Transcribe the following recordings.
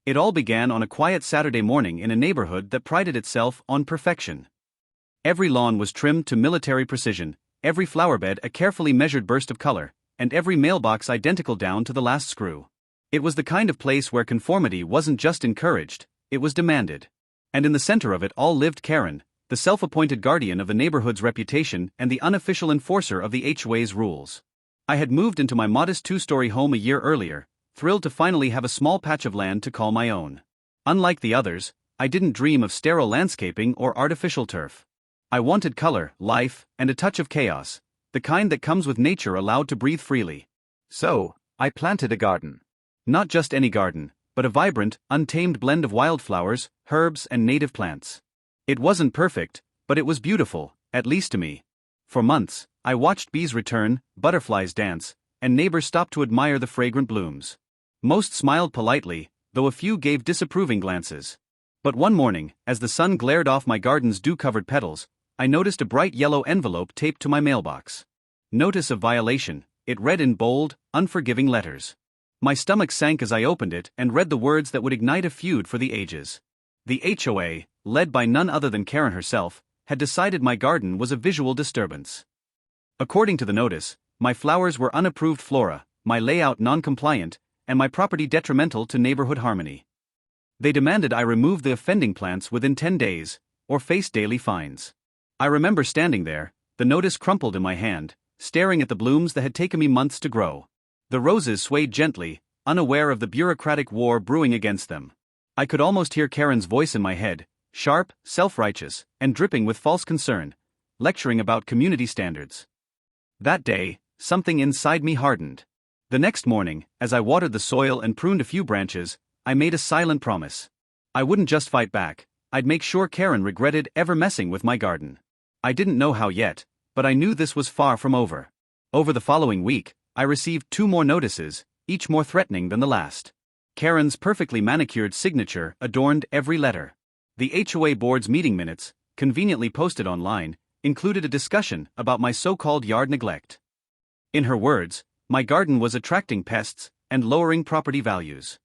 It all began on a quiet Saturday morning in a neighborhood that prided itself on perfection. Every lawn was trimmed to military precision, every flowerbed a carefully measured burst of color, and every mailbox identical down to the last screw. It was the kind of place where conformity wasn't just encouraged, it was demanded. And in the center of it all lived Karen, the self-appointed guardian of the neighborhood's reputation and the unofficial enforcer of the HOA's rules. I had moved into my modest two-story home a year earlier, thrilled to finally have a small patch of land to call my own. Unlike the others, I didn't dream of sterile landscaping or artificial turf. I wanted color, life, and a touch of chaos, the kind that comes with nature allowed to breathe freely. So, I planted a garden. Not just any garden, but a vibrant, untamed blend of wildflowers, herbs, and native plants. It wasn't perfect, but it was beautiful, at least to me. For months, I watched bees return, butterflies dance, and neighbors stop to admire the fragrant blooms. Most smiled politely, though a few gave disapproving glances. But one morning, as the sun glared off my garden's dew-covered petals, I noticed a bright yellow envelope taped to my mailbox. Notice of violation, it read in bold, unforgiving letters. My stomach sank as I opened it and read the words that would ignite a feud for the ages. The HOA, led by none other than Karen herself, had decided my garden was a visual disturbance. According to the notice, my flowers were unapproved flora, my layout non-compliant, and my property detrimental to neighborhood harmony. They demanded I remove the offending plants within 10 days, or face daily fines. I remember standing there, the notice crumpled in my hand, staring at the blooms that had taken me months to grow. The roses swayed gently, unaware of the bureaucratic war brewing against them. I could almost hear Karen's voice in my head, sharp, self-righteous, and dripping with false concern, lecturing about community standards. That day, something inside me hardened. The next morning, as I watered the soil and pruned a few branches, I made a silent promise. I wouldn't just fight back, I'd make sure Karen regretted ever messing with my garden. I didn't know how yet, but I knew this was far from over. Over the following week, I received 2 more notices, each more threatening than the last. Karen's perfectly manicured signature adorned every letter. The HOA board's meeting minutes, conveniently posted online, included a discussion about my so-called yard neglect. In her words, my garden was attracting pests and lowering property values.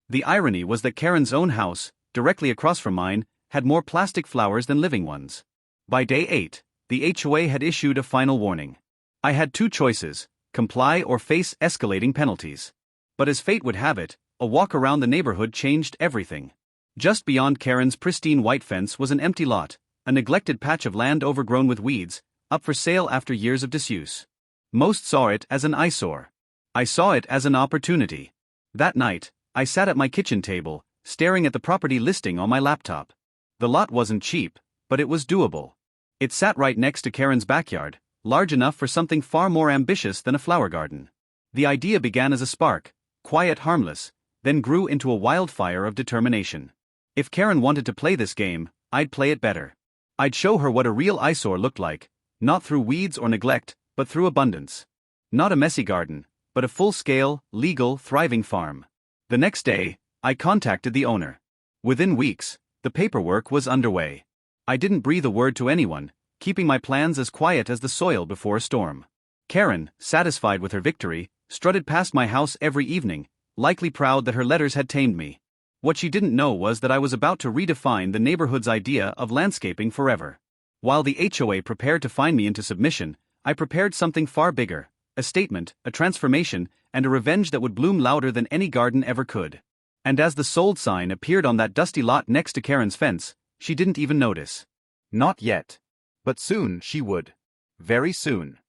The irony was that Karen's own house, directly across from mine, had more plastic flowers than living ones. By day 8, the HOA had issued a final warning. I had 2 choices, comply or face escalating penalties. But as fate would have it, a walk around the neighborhood changed everything. Just beyond Karen's pristine white fence was an empty lot, a neglected patch of land overgrown with weeds, up for sale after years of disuse. Most saw it as an eyesore. I saw it as an opportunity. That night, I sat at my kitchen table, staring at the property listing on my laptop. The lot wasn't cheap, but it was doable. It sat right next to Karen's backyard, large enough for something far more ambitious than a flower garden. The idea began as a spark, quiet, harmless, then grew into a wildfire of determination. If Karen wanted to play this game, I'd play it better. I'd show her what a real eyesore looked like, not through weeds or neglect, but through abundance. Not a messy garden, but a full-scale, legal, thriving farm. The next day, I contacted the owner. Within weeks, the paperwork was underway. I didn't breathe a word to anyone, keeping my plans as quiet as the soil before a storm. Karen, satisfied with her victory, strutted past my house every evening, likely proud that her letters had tamed me. What she didn't know was that I was about to redefine the neighborhood's idea of landscaping forever. While the HOA prepared to fine me into submission, I prepared something far bigger, a statement, a transformation, and a revenge that would bloom louder than any garden ever could. And as the sold sign appeared on that dusty lot next to Karen's fence, she didn't even notice. Not yet. But soon she would. Very soon.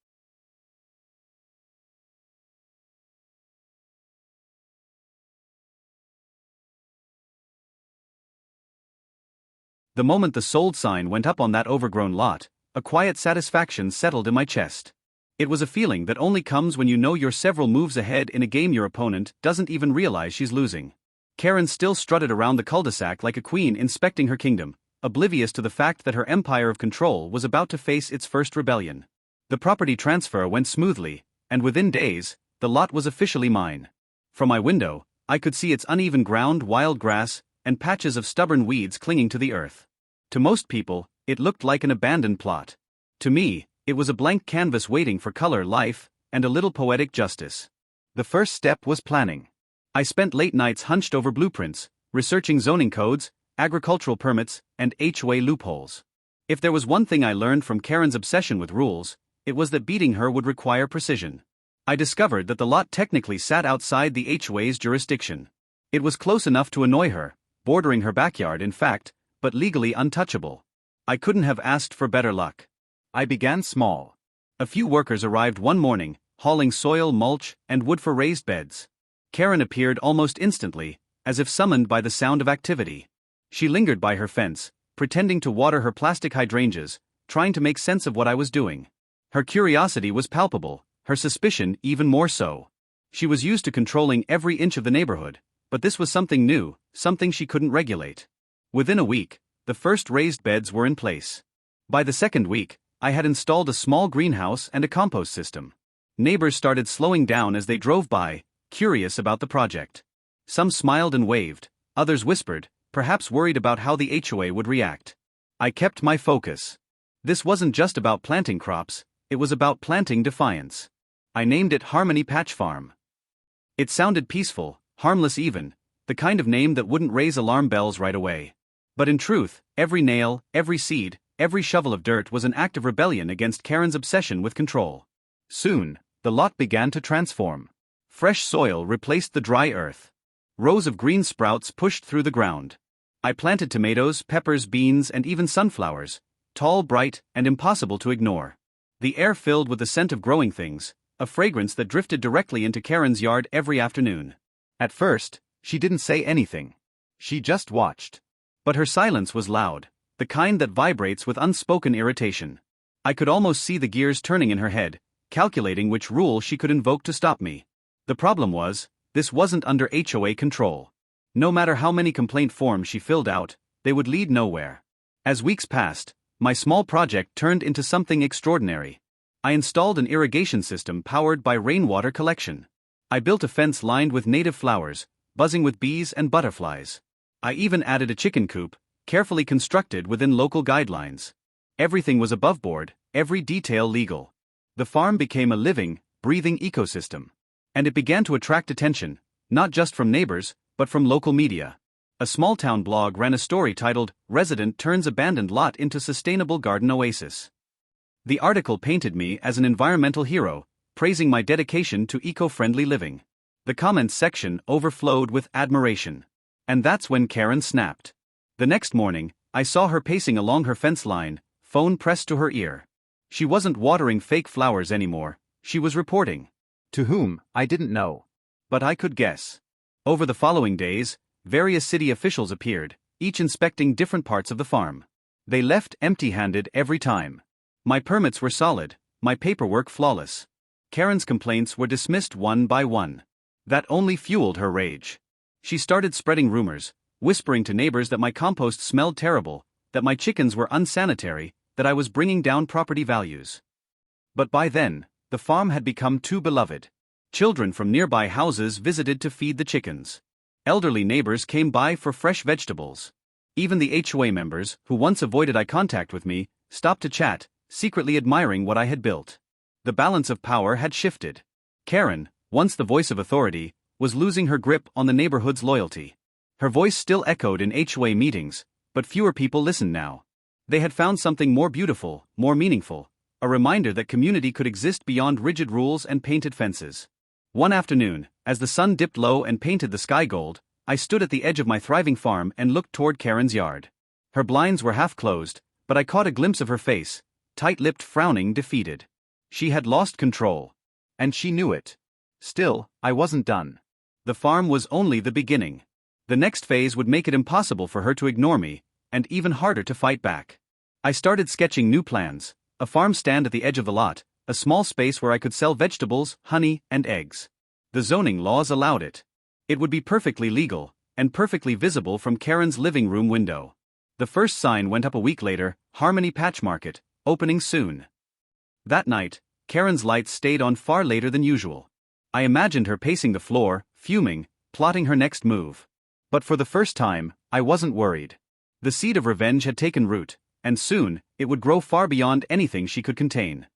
The moment the sold sign went up on that overgrown lot, a quiet satisfaction settled in my chest. It was a feeling that only comes when you know you're several moves ahead in a game your opponent doesn't even realize she's losing. Karen still strutted around the cul-de-sac like a queen inspecting her kingdom, oblivious to the fact that her empire of control was about to face its first rebellion. The property transfer went smoothly, and within days, the lot was officially mine. From my window, I could see its uneven ground, wild grass, and patches of stubborn weeds clinging to the earth. To most people, it looked like an abandoned plot. To me, it was a blank canvas waiting for color, life, and a little poetic justice. The first step was planning. I spent late nights hunched over blueprints, researching zoning codes, agricultural permits, and HOA loopholes. If there was one thing I learned from Karen's obsession with rules, it was that beating her would require precision. I discovered that the lot technically sat outside the HOA's jurisdiction. It was close enough to annoy her, bordering her backyard in fact, but legally untouchable. I couldn't have asked for better luck. I began small. A few workers arrived one morning, hauling soil, mulch, and wood for raised beds. Karen appeared almost instantly, as if summoned by the sound of activity. She lingered by her fence, pretending to water her plastic hydrangeas, trying to make sense of what I was doing. Her curiosity was palpable, her suspicion even more so. She was used to controlling every inch of the neighborhood, but this was something new, something she couldn't regulate. Within a week, the first raised beds were in place. By the second week, I had installed a small greenhouse and a compost system. Neighbors started slowing down as they drove by, curious about the project. Some smiled and waved, others whispered, perhaps worried about how the HOA would react. I kept my focus. This wasn't just about planting crops, it was about planting defiance. I named it Harmony Patch Farm. It sounded peaceful, harmless even, the kind of name that wouldn't raise alarm bells right away. But in truth, every nail, every seed, every shovel of dirt was an act of rebellion against Karen's obsession with control. Soon, the lot began to transform. Fresh soil replaced the dry earth. Rows of green sprouts pushed through the ground. I planted tomatoes, peppers, beans, and even sunflowers, tall, bright, and impossible to ignore. The air filled with the scent of growing things, a fragrance that drifted directly into Karen's yard every afternoon. At first, she didn't say anything. She just watched. But her silence was loud, the kind that vibrates with unspoken irritation. I could almost see the gears turning in her head, calculating which rule she could invoke to stop me. The problem was, this wasn't under HOA control. No matter how many complaint forms she filled out, they would lead nowhere. As weeks passed, my small project turned into something extraordinary. I installed an irrigation system powered by rainwater collection. I built a fence lined with native flowers, buzzing with bees and butterflies. I even added a chicken coop, carefully constructed within local guidelines. Everything was above board, every detail legal. The farm became a living, breathing ecosystem. And it began to attract attention, not just from neighbors, but from local media. A small-town blog ran a story titled, "Resident Turns Abandoned Lot into Sustainable Garden Oasis." The article painted me as an environmental hero, praising my dedication to eco-friendly living. The comments section overflowed with admiration. And that's when Karen snapped. The next morning, I saw her pacing along her fence line, phone pressed to her ear. She wasn't watering fake flowers anymore, she was reporting. To whom, I didn't know. But I could guess. Over the following days, various city officials appeared, each inspecting different parts of the farm. They left empty-handed every time. My permits were solid, my paperwork flawless. Karen's complaints were dismissed one by one. That only fueled her rage. She started spreading rumors, whispering to neighbors that my compost smelled terrible, that my chickens were unsanitary, that I was bringing down property values. But by then, the farm had become too beloved. Children from nearby houses visited to feed the chickens. Elderly neighbors came by for fresh vegetables. Even the HOA members, who once avoided eye contact with me, stopped to chat, secretly admiring what I had built. The balance of power had shifted. Karen, once the voice of authority, was losing her grip on the neighborhood's loyalty. Her voice still echoed in HOA meetings, but fewer people listened now. They had found something more beautiful, more meaningful, a reminder that community could exist beyond rigid rules and painted fences. One afternoon, as the sun dipped low and painted the sky gold, I stood at the edge of my thriving farm and looked toward Karen's yard. Her blinds were half closed, but I caught a glimpse of her face, tight-lipped, frowning, defeated. She had lost control. And she knew it. Still, I wasn't done. The farm was only the beginning. The next phase would make it impossible for her to ignore me, and even harder to fight back. I started sketching new plans, a farm stand at the edge of the lot, a small space where I could sell vegetables, honey, and eggs. The zoning laws allowed it. It would be perfectly legal, and perfectly visible from Karen's living room window. The first sign went up a week later, Harmony Patch Market, opening soon. That night, Karen's lights stayed on far later than usual. I imagined her pacing the floor, fuming, plotting her next move. But for the first time, I wasn't worried. The seed of revenge had taken root, and soon, it would grow far beyond anything she could contain.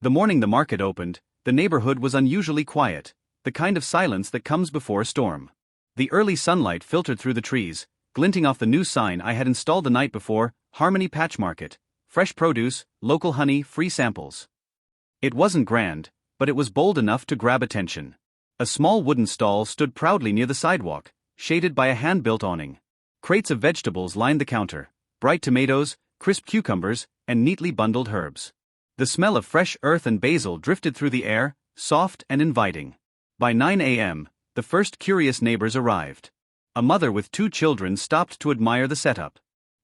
The morning the market opened, the neighborhood was unusually quiet, the kind of silence that comes before a storm. The early sunlight filtered through the trees, glinting off the new sign I had installed the night before: Harmony Patch Market. Fresh produce, local honey, free samples. It wasn't grand, but it was bold enough to grab attention. A small wooden stall stood proudly near the sidewalk, shaded by a hand-built awning. Crates of vegetables lined the counter: bright tomatoes, crisp cucumbers, and neatly bundled herbs. The smell of fresh earth and basil drifted through the air, soft and inviting. By 9 a.m., the first curious neighbors arrived. A mother with 2 children stopped to admire the setup.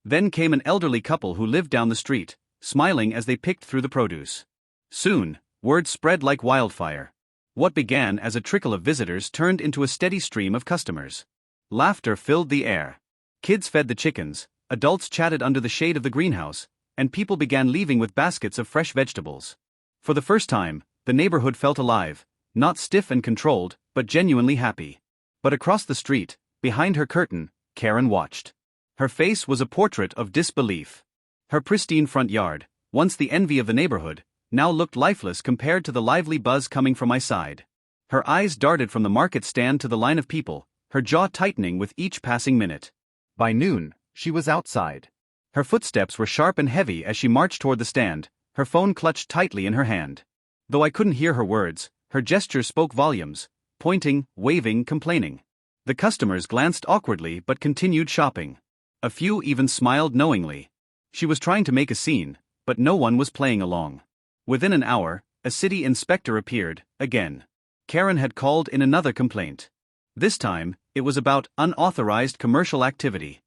Then came an elderly couple who lived down the street, smiling as they picked through the produce. Soon, word spread like wildfire. What began as a trickle of visitors turned into a steady stream of customers. Laughter filled the air. Kids fed the chickens, adults chatted under the shade of the greenhouse, and people began leaving with baskets of fresh vegetables. For the first time, the neighborhood felt alive, not stiff and controlled, but genuinely happy. But across the street, behind her curtain, Karen watched. Her face was a portrait of disbelief. Her pristine front yard, once the envy of the neighborhood, now looked lifeless compared to the lively buzz coming from my side. Her eyes darted from the market stand to the line of people, her jaw tightening with each passing minute. By noon, she was outside. Her footsteps were sharp and heavy as she marched toward the stand, her phone clutched tightly in her hand. Though I couldn't hear her words, her gestures spoke volumes, pointing, waving, complaining. The customers glanced awkwardly but continued shopping. A few even smiled knowingly. She was trying to make a scene, but no one was playing along. Within an hour, a city inspector appeared, again. Karen had called in another complaint. This time, it was about unauthorized commercial activity.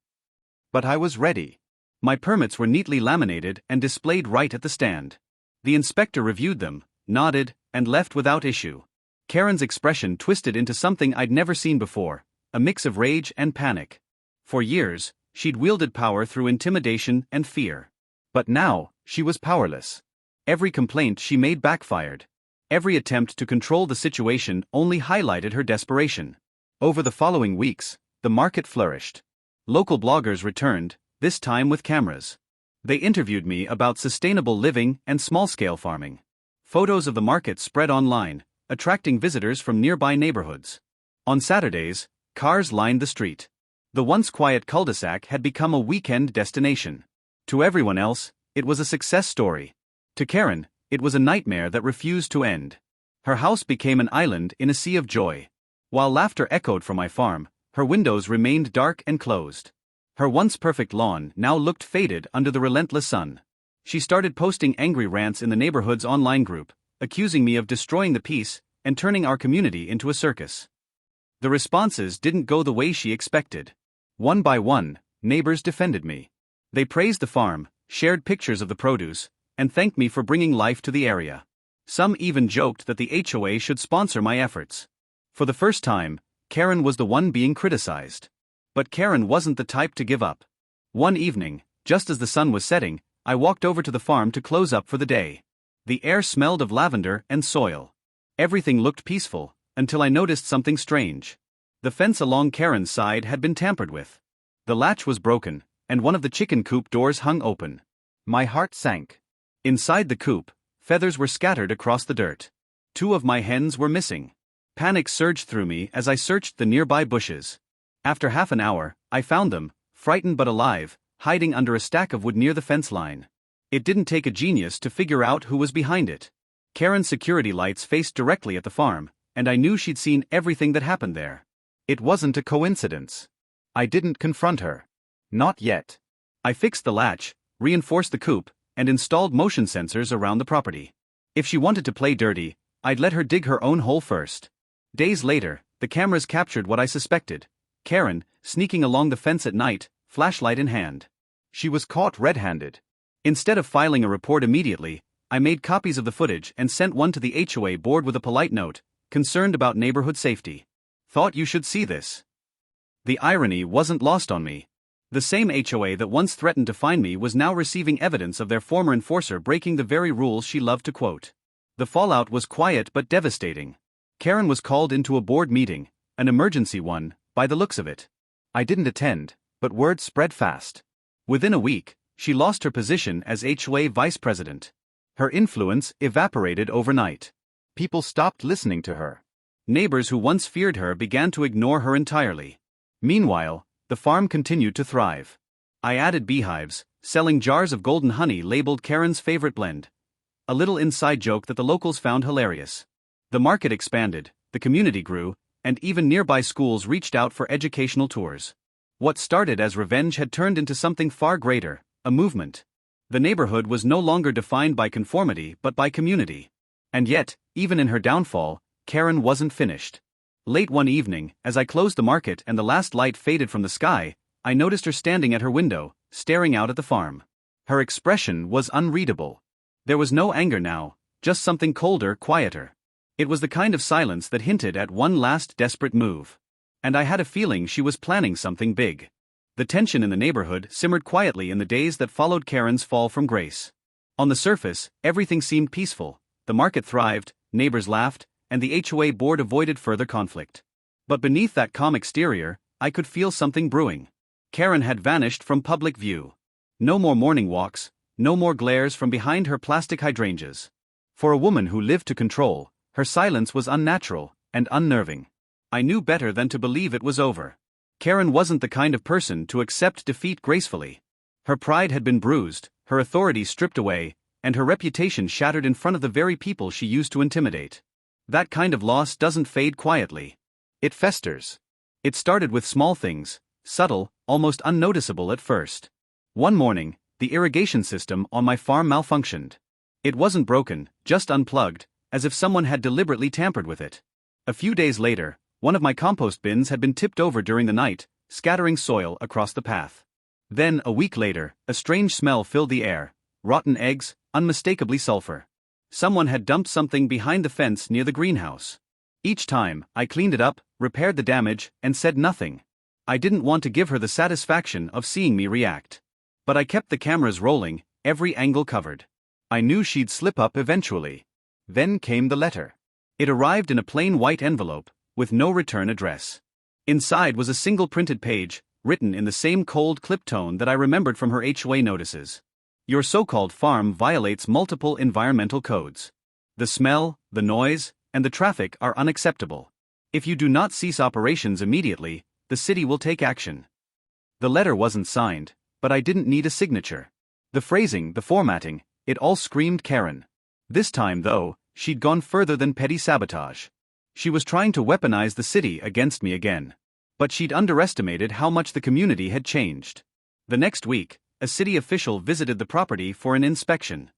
But I was ready. My permits were neatly laminated and displayed right at the stand. The inspector reviewed them, nodded, and left without issue. Karen's expression twisted into something I'd never seen before, a mix of rage and panic. For years, she'd wielded power through intimidation and fear. But now, she was powerless. Every complaint she made backfired. Every attempt to control the situation only highlighted her desperation. Over the following weeks, the market flourished. Local bloggers returned, this time with cameras. They interviewed me about sustainable living and small-scale farming. Photos of the market spread online, attracting visitors from nearby neighborhoods. On Saturdays, cars lined the street. The once quiet cul-de-sac had become a weekend destination. To everyone else, it was a success story. To Karen, it was a nightmare that refused to end. Her house became an island in a sea of joy. While laughter echoed from my farm, her windows remained dark and closed. Her once perfect lawn now looked faded under the relentless sun. She started posting angry rants in the neighborhood's online group, accusing me of destroying the peace and turning our community into a circus. The responses didn't go the way she expected. One by one, neighbors defended me. They praised the farm, shared pictures of the produce, and thanked me for bringing life to the area. Some even joked that the HOA should sponsor my efforts. For the first time, Karen was the one being criticized. But Karen wasn't the type to give up. One evening, just as the sun was setting, I walked over to the farm to close up for the day. The air smelled of lavender and soil. Everything looked peaceful, until I noticed something strange. The fence along Karen's side had been tampered with. The latch was broken, and one of the chicken coop doors hung open. My heart sank. Inside the coop, feathers were scattered across the dirt. 2 of my hens were missing. Panic surged through me as I searched the nearby bushes. After half an hour, I found them, frightened but alive, hiding under a stack of wood near the fence line. It didn't take a genius to figure out who was behind it. Karen's security lights faced directly at the farm, and I knew she'd seen everything that happened there. It wasn't a coincidence. I didn't confront her. Not yet. I fixed the latch, reinforced the coop, and installed motion sensors around the property. If she wanted to play dirty, I'd let her dig her own hole first. Days later, the cameras captured what I suspected: Karen, sneaking along the fence at night, flashlight in hand. She was caught red-handed. Instead of filing a report immediately, I made copies of the footage and sent one to the HOA board with a polite note: concerned about neighborhood safety. Thought you should see this. The irony wasn't lost on me. The same HOA that once threatened to fine me was now receiving evidence of their former enforcer breaking the very rules she loved to quote. The fallout was quiet but devastating. Karen was called into a board meeting, an emergency one, by the looks of it. I didn't attend, but word spread fast. Within a week, she lost her position as HOA vice president. Her influence evaporated overnight. People stopped listening to her. Neighbors who once feared her began to ignore her entirely. Meanwhile, the farm continued to thrive. I added beehives, selling jars of golden honey labeled Karen's favorite blend. A little inside joke that the locals found hilarious. The market expanded, the community grew, and even nearby schools reached out for educational tours. What started as revenge had turned into something far greater, a movement. The neighborhood was no longer defined by conformity but by community. And yet, even in her downfall, Karen wasn't finished. Late one evening, as I closed the market and the last light faded from the sky, I noticed her standing at her window, staring out at the farm. Her expression was unreadable. There was no anger now, just something colder, quieter. It was the kind of silence that hinted at one last desperate move. And I had a feeling she was planning something big. The tension in the neighborhood simmered quietly in the days that followed Karen's fall from grace. On the surface, everything seemed peaceful, the market thrived, neighbors laughed, and the HOA board avoided further conflict. But beneath that calm exterior, I could feel something brewing. Karen had vanished from public view. No more morning walks, no more glares from behind her plastic hydrangeas. For a woman who lived to control, her silence was unnatural and unnerving. I knew better than to believe it was over. Karen wasn't the kind of person to accept defeat gracefully. Her pride had been bruised, her authority stripped away, and her reputation shattered in front of the very people she used to intimidate. That kind of loss doesn't fade quietly. It festers. It started with small things, subtle, almost unnoticeable at first. One morning, the irrigation system on my farm malfunctioned. It wasn't broken, just unplugged, as if someone had deliberately tampered with it. A few days later, one of my compost bins had been tipped over during the night, scattering soil across the path. Then, a week later, a strange smell filled the air, rotten eggs, unmistakably sulfur. Someone had dumped something behind the fence near the greenhouse. Each time, I cleaned it up, repaired the damage, and said nothing. I didn't want to give her the satisfaction of seeing me react. But I kept the cameras rolling, every angle covered. I knew she'd slip up eventually. Then came the letter. It arrived in a plain white envelope, with no return address. Inside was a single printed page, written in the same cold clipped tone that I remembered from her HOA notices. Your so-called farm violates multiple environmental codes. The smell, the noise, and the traffic are unacceptable. If you do not cease operations immediately, the city will take action. The letter wasn't signed, but I didn't need a signature. The phrasing, the formatting, it all screamed Karen. This time, though, she'd gone further than petty sabotage. She was trying to weaponize the city against me again. But she'd underestimated how much the community had changed. The next week, a city official visited the property for an inspection.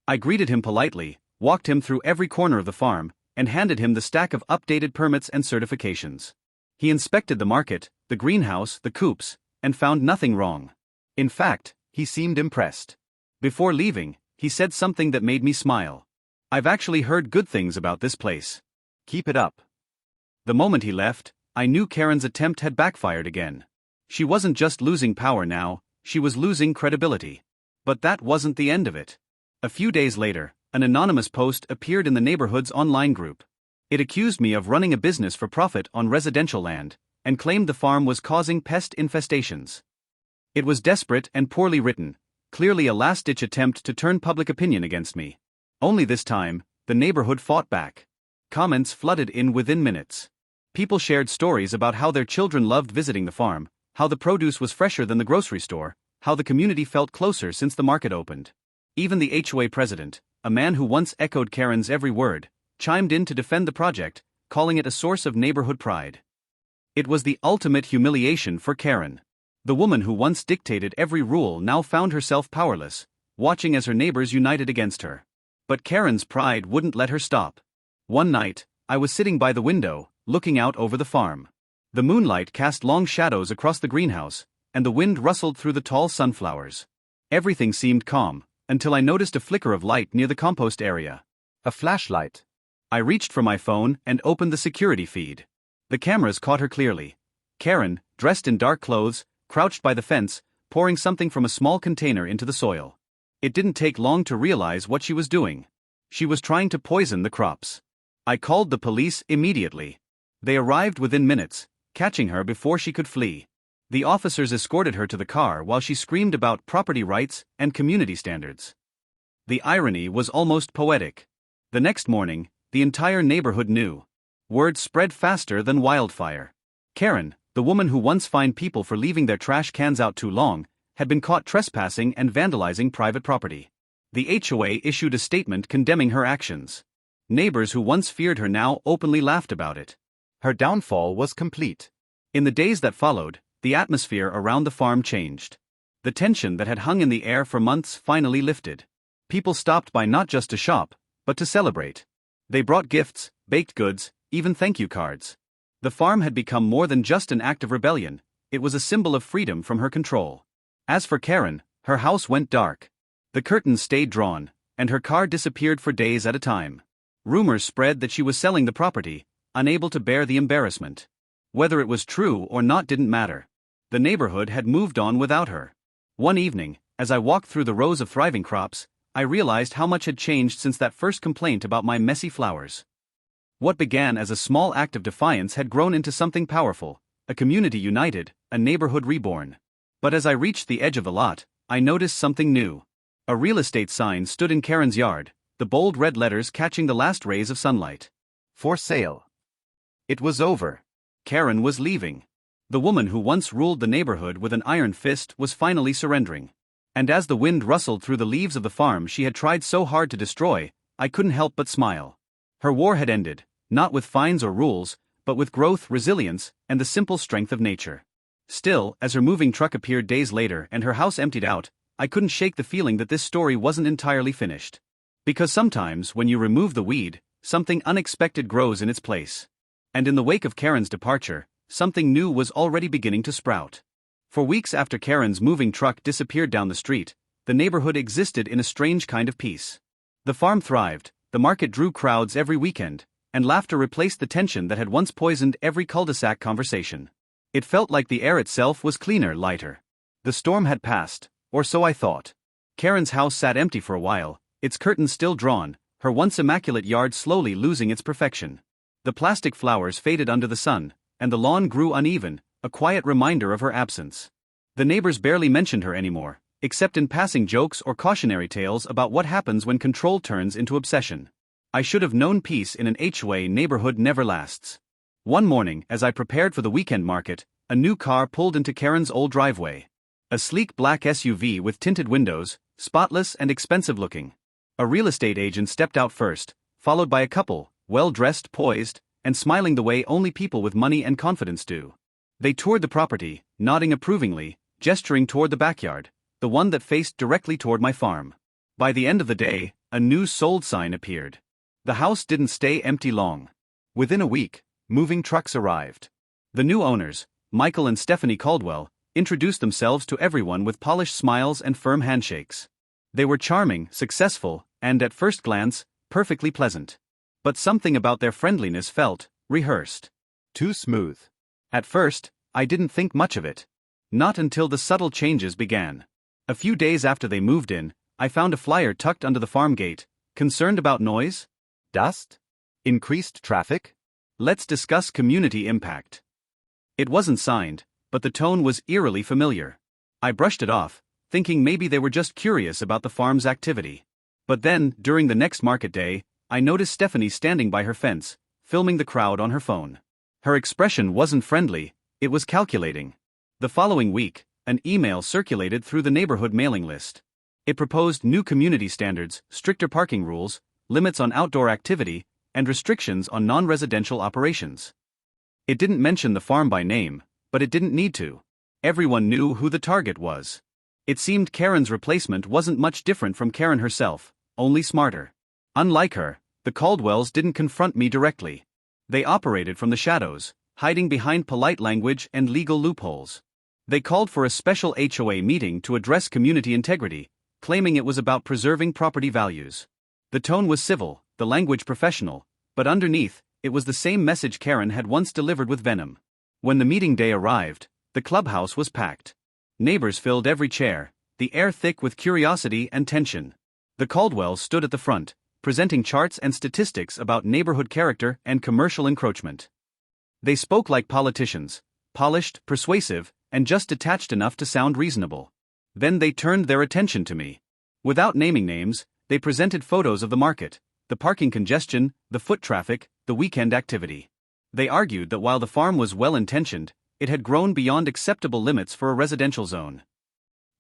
I greeted him politely, walked him through every corner of the farm, and handed him the stack of updated permits and certifications. He inspected the market, the greenhouse, the coops, and found nothing wrong. In fact, he seemed impressed. Before leaving, he said something that made me smile. I've actually heard good things about this place. Keep it up. The moment he left, I knew Karen's attempt had backfired again. She wasn't just losing power now, she was losing credibility. But that wasn't the end of it. A few days later, an anonymous post appeared in the neighborhood's online group. It accused me of running a business for profit on residential land, and claimed the farm was causing pest infestations. It was desperate and poorly written, clearly a last-ditch attempt to turn public opinion against me. Only this time, the neighborhood fought back. Comments flooded in within minutes. People shared stories about how their children loved visiting the farm, how the produce was fresher than the grocery store, how the community felt closer since the market opened. Even the HOA president, a man who once echoed Karen's every word, chimed in to defend the project, calling it a source of neighborhood pride. It was the ultimate humiliation for Karen. The woman who once dictated every rule now found herself powerless, watching as her neighbors united against her. But Karen's pride wouldn't let her stop. One night, I was sitting by the window, looking out over the farm. The moonlight cast long shadows across the greenhouse, and the wind rustled through the tall sunflowers. Everything seemed calm, until I noticed a flicker of light near the compost area. A flashlight. I reached for my phone and opened the security feed. The cameras caught her clearly. Karen, dressed in dark clothes, crouched by the fence, pouring something from a small container into the soil. It didn't take long to realize what she was doing. She was trying to poison the crops. I called the police immediately. They arrived within minutes, catching her before she could flee. The officers escorted her to the car while she screamed about property rights and community standards. The irony was almost poetic. The next morning, the entire neighborhood knew. Word spread faster than wildfire. Karen, the woman who once fined people for leaving their trash cans out too long, had been caught trespassing and vandalizing private property. The HOA issued a statement condemning her actions. Neighbors who once feared her now openly laughed about it. Her downfall was complete. In the days that followed, the atmosphere around the farm changed. The tension that had hung in the air for months finally lifted. People stopped by not just to shop, but to celebrate. They brought gifts, baked goods, even thank you cards. The farm had become more than just an act of rebellion, it was a symbol of freedom from her control. As for Karen, her house went dark. The curtains stayed drawn, and her car disappeared for days at a time. Rumors spread that she was selling the property, unable to bear the embarrassment. Whether it was true or not didn't matter. The neighborhood had moved on without her. One evening, as I walked through the rows of thriving crops, I realized how much had changed since that first complaint about my messy flowers. What began as a small act of defiance had grown into something powerful, a community united, a neighborhood reborn. But as I reached the edge of the lot, I noticed something new. A real estate sign stood in Karen's yard, the bold red letters catching the last rays of sunlight. For sale. It was over. Karen was leaving. The woman who once ruled the neighborhood with an iron fist was finally surrendering. And as the wind rustled through the leaves of the farm she had tried so hard to destroy, I couldn't help but smile. Her war had ended, not with fines or rules, but with growth, resilience, and the simple strength of nature. Still, as her moving truck appeared days later and her house emptied out, I couldn't shake the feeling that this story wasn't entirely finished. Because sometimes when you remove the weed, something unexpected grows in its place. And in the wake of Karen's departure, something new was already beginning to sprout. For weeks after Karen's moving truck disappeared down the street, the neighborhood existed in a strange kind of peace. The farm thrived, the market drew crowds every weekend, and laughter replaced the tension that had once poisoned every cul-de-sac conversation. It felt like the air itself was cleaner, lighter. The storm had passed, or so I thought. Karen's house sat empty for a while, its curtains still drawn, her once immaculate yard slowly losing its perfection. The plastic flowers faded under the sun, and the lawn grew uneven, a quiet reminder of her absence. The neighbors barely mentioned her anymore, except in passing jokes or cautionary tales about what happens when control turns into obsession. I should have known peace in an HOA neighborhood never lasts. One morning, as I prepared for the weekend market, a new car pulled into Karen's old driveway. A sleek black SUV with tinted windows, spotless and expensive looking. A real estate agent stepped out first, followed by a couple, well-dressed, poised, and smiling the way only people with money and confidence do. They toured the property, nodding approvingly, gesturing toward the backyard, the one that faced directly toward my farm. By the end of the day, a new sold sign appeared. The house didn't stay empty long. Within a week, moving trucks arrived. The new owners, Michael and Stephanie Caldwell, introduced themselves to everyone with polished smiles and firm handshakes. They were charming, successful, and at first glance, perfectly pleasant. But something about their friendliness felt rehearsed. Too smooth. At first, I didn't think much of it. Not until the subtle changes began. A few days after they moved in, I found a flyer tucked under the farm gate. Concerned about noise? Dust? Increased traffic? Let's discuss community impact. It wasn't signed, but the tone was eerily familiar. I brushed it off, thinking maybe they were just curious about the farm's activity. But then, during the next market day, I noticed Stephanie standing by her fence, filming the crowd on her phone. Her expression wasn't friendly, it was calculating. The following week, an email circulated through the neighborhood mailing list. It proposed new community standards, stricter parking rules, limits on outdoor activity, and restrictions on non-residential operations. It didn't mention the farm by name, but it didn't need to. Everyone knew who the target was. It seemed Karen's replacement wasn't much different from Karen herself, only smarter. Unlike her, the Caldwells didn't confront me directly. They operated from the shadows, hiding behind polite language and legal loopholes. They called for a special HOA meeting to address community integrity, claiming it was about preserving property values. The tone was civil, the language professional, but underneath, it was the same message Karen had once delivered with venom. When the meeting day arrived, the clubhouse was packed. Neighbors filled every chair, the air thick with curiosity and tension. The Caldwells stood at the front, presenting charts and statistics about neighborhood character and commercial encroachment. They spoke like politicians, polished, persuasive, and just detached enough to sound reasonable. Then they turned their attention to me. Without naming names, they presented photos of the market, the parking congestion, the foot traffic, the weekend activity. They argued that while the farm was well-intentioned, it had grown beyond acceptable limits for a residential zone.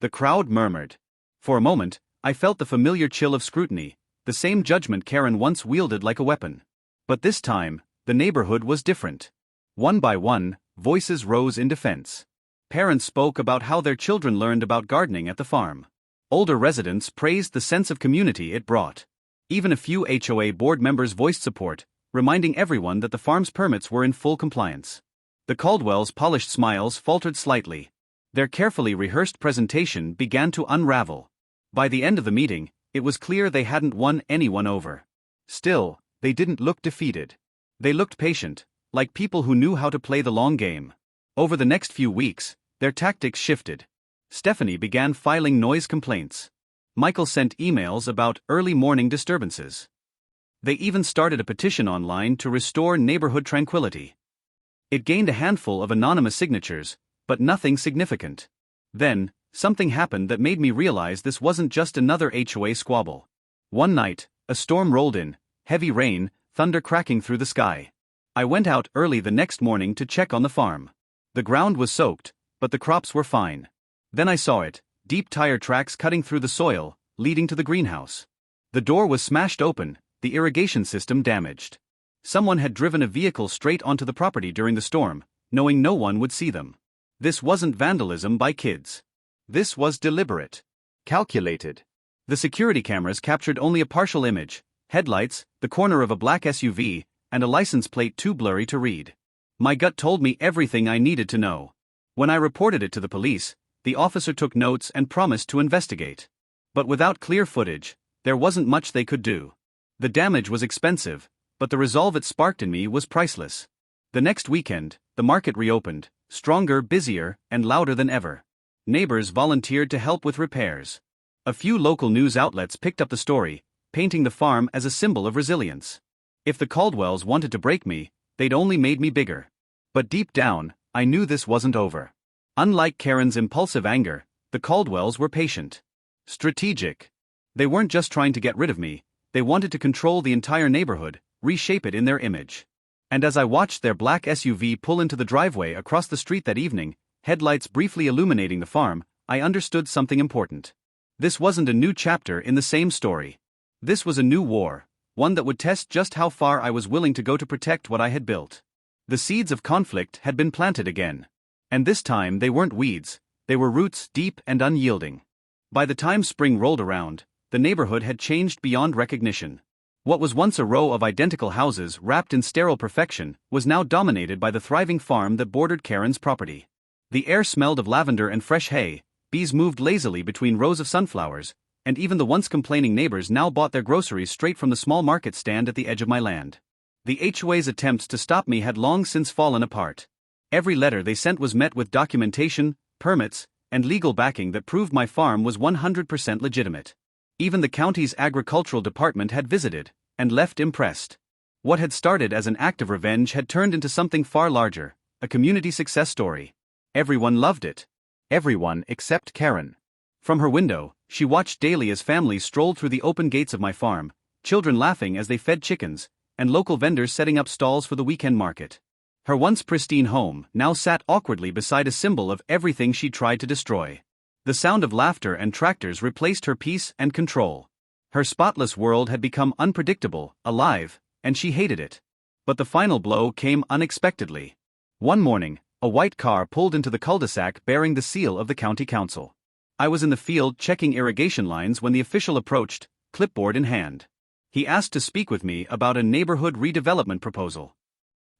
The crowd murmured. For a moment, I felt the familiar chill of scrutiny, the same judgment Karen once wielded like a weapon. But this time, the neighborhood was different. One by one, voices rose in defense. Parents spoke about how their children learned about gardening at the farm. Older residents praised the sense of community it brought. Even a few HOA board members voiced support, reminding everyone that the farm's permits were in full compliance. The Caldwells' polished smiles faltered slightly. Their carefully rehearsed presentation began to unravel. By the end of the meeting, it was clear they hadn't won anyone over. Still, they didn't look defeated. They looked patient, like people who knew how to play the long game. Over the next few weeks, their tactics shifted. Stephanie began filing noise complaints. Michael sent emails about early morning disturbances. They even started a petition online to restore neighborhood tranquility. It gained a handful of anonymous signatures, but nothing significant. Then, something happened that made me realize this wasn't just another HOA squabble. One night, a storm rolled in, heavy rain, thunder cracking through the sky. I went out early the next morning to check on the farm. The ground was soaked, but the crops were fine. Then I saw it, deep tire tracks cutting through the soil, leading to the greenhouse. The door was smashed open, the irrigation system damaged. Someone had driven a vehicle straight onto the property during the storm, knowing no one would see them. This wasn't vandalism by kids. This was deliberate. Calculated. The security cameras captured only a partial image: headlights, the corner of a black SUV, and a license plate too blurry to read. My gut told me everything I needed to know. When I reported it to the police, the officer took notes and promised to investigate. But without clear footage, there wasn't much they could do. The damage was expensive, but the resolve it sparked in me was priceless. The next weekend, the market reopened, stronger, busier, and louder than ever. Neighbors volunteered to help with repairs. A few local news outlets picked up the story, painting the farm as a symbol of resilience. If the Caldwells wanted to break me, they'd only made me bigger. But deep down, I knew this wasn't over. Unlike Karen's impulsive anger, the Caldwells were patient. Strategic. They weren't just trying to get rid of me, they wanted to control the entire neighborhood, reshape it in their image. And as I watched their black SUV pull into the driveway across the street that evening, headlights briefly illuminating the farm, I understood something important. This wasn't a new chapter in the same story. This was a new war, one that would test just how far I was willing to go to protect what I had built. The seeds of conflict had been planted again. And this time they weren't weeds, they were roots deep and unyielding. By the time spring rolled around, the neighborhood had changed beyond recognition. What was once a row of identical houses wrapped in sterile perfection was now dominated by the thriving farm that bordered Karen's property. The air smelled of lavender and fresh hay, bees moved lazily between rows of sunflowers, and even the once complaining neighbors now bought their groceries straight from the small market stand at the edge of my land. The HOA's attempts to stop me had long since fallen apart. Every letter they sent was met with documentation, permits, and legal backing that proved my farm was 100% legitimate. Even the county's agricultural department had visited, and left impressed. What had started as an act of revenge had turned into something far larger, a community success story. Everyone loved it. Everyone except Karen. From her window, she watched daily as families strolled through the open gates of my farm, children laughing as they fed chickens, and local vendors setting up stalls for the weekend market. Her once pristine home now sat awkwardly beside a symbol of everything she tried to destroy. The sound of laughter and tractors replaced her peace and control. Her spotless world had become unpredictable, alive, and she hated it. But the final blow came unexpectedly. One morning, a white car pulled into the cul-de-sac bearing the seal of the county council. I was in the field checking irrigation lines when the official approached, clipboard in hand. He asked to speak with me about a neighborhood redevelopment proposal.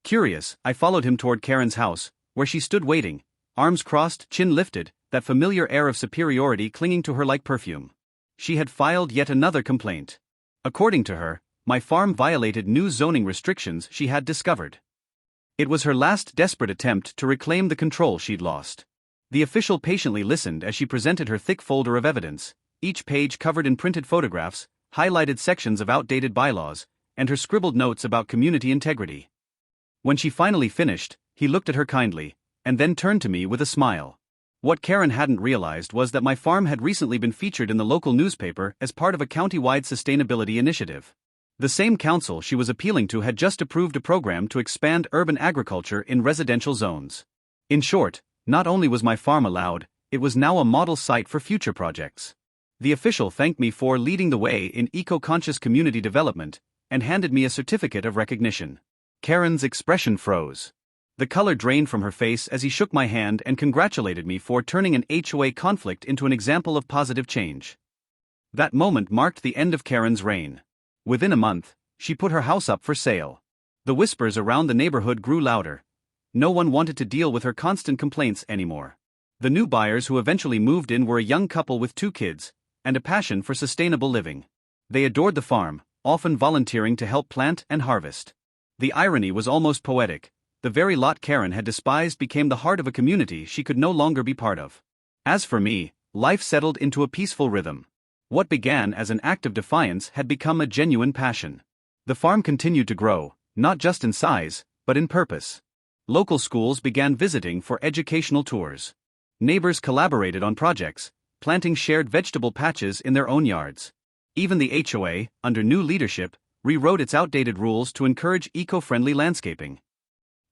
Curious, I followed him toward Karen's house, where she stood waiting, arms crossed, chin lifted, that familiar air of superiority clinging to her like perfume. She had filed yet another complaint. According to her, my farm violated new zoning restrictions she had discovered. It was her last desperate attempt to reclaim the control she'd lost. The official patiently listened as she presented her thick folder of evidence, each page covered in printed photographs, highlighted sections of outdated bylaws, and her scribbled notes about community integrity. When she finally finished, he looked at her kindly, and then turned to me with a smile. What Karen hadn't realized was that my farm had recently been featured in the local newspaper as part of a county-wide sustainability initiative. The same council she was appealing to had just approved a program to expand urban agriculture in residential zones. In short, not only was my farm allowed, it was now a model site for future projects. The official thanked me for leading the way in eco-conscious community development and handed me a certificate of recognition. Karen's expression froze. The color drained from her face as he shook my hand and congratulated me for turning an HOA conflict into an example of positive change. That moment marked the end of Karen's reign. Within a month, she put her house up for sale. The whispers around the neighborhood grew louder. No one wanted to deal with her constant complaints anymore. The new buyers who eventually moved in were a young couple with 2 kids and a passion for sustainable living. They adored the farm, often volunteering to help plant and harvest. The irony was almost poetic. The very lot Karen had despised became the heart of a community she could no longer be part of. As for me, life settled into a peaceful rhythm. What began as an act of defiance had become a genuine passion. The farm continued to grow, not just in size, but in purpose. Local schools began visiting for educational tours. Neighbors collaborated on projects, planting shared vegetable patches in their own yards. Even the HOA, under new leadership, rewrote its outdated rules to encourage eco-friendly landscaping.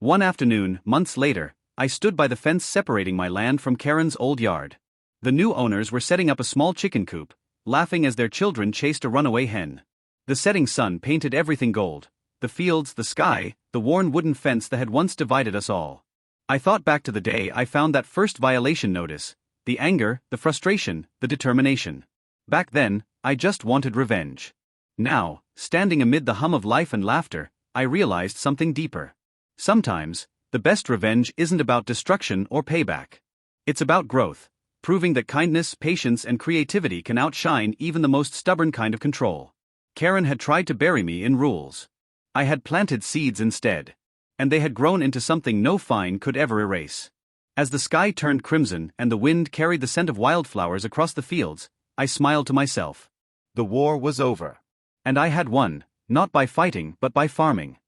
One afternoon, months later, I stood by the fence separating my land from Karen's old yard. The new owners were setting up a small chicken coop, laughing as their children chased a runaway hen. The setting sun painted everything gold: the fields, the sky, the worn wooden fence that had once divided us all. I thought back to the day I found that first violation notice, the anger, the frustration, the determination. Back then, I just wanted revenge. Now, standing amid the hum of life and laughter, I realized something deeper. Sometimes, the best revenge isn't about destruction or payback. It's about growth, proving that kindness, patience, and creativity can outshine even the most stubborn kind of control. Karen had tried to bury me in rules. I had planted seeds instead. And they had grown into something no fine could ever erase. As the sky turned crimson and the wind carried the scent of wildflowers across the fields, I smiled to myself. The war was over. And I had won, not by fighting but by farming.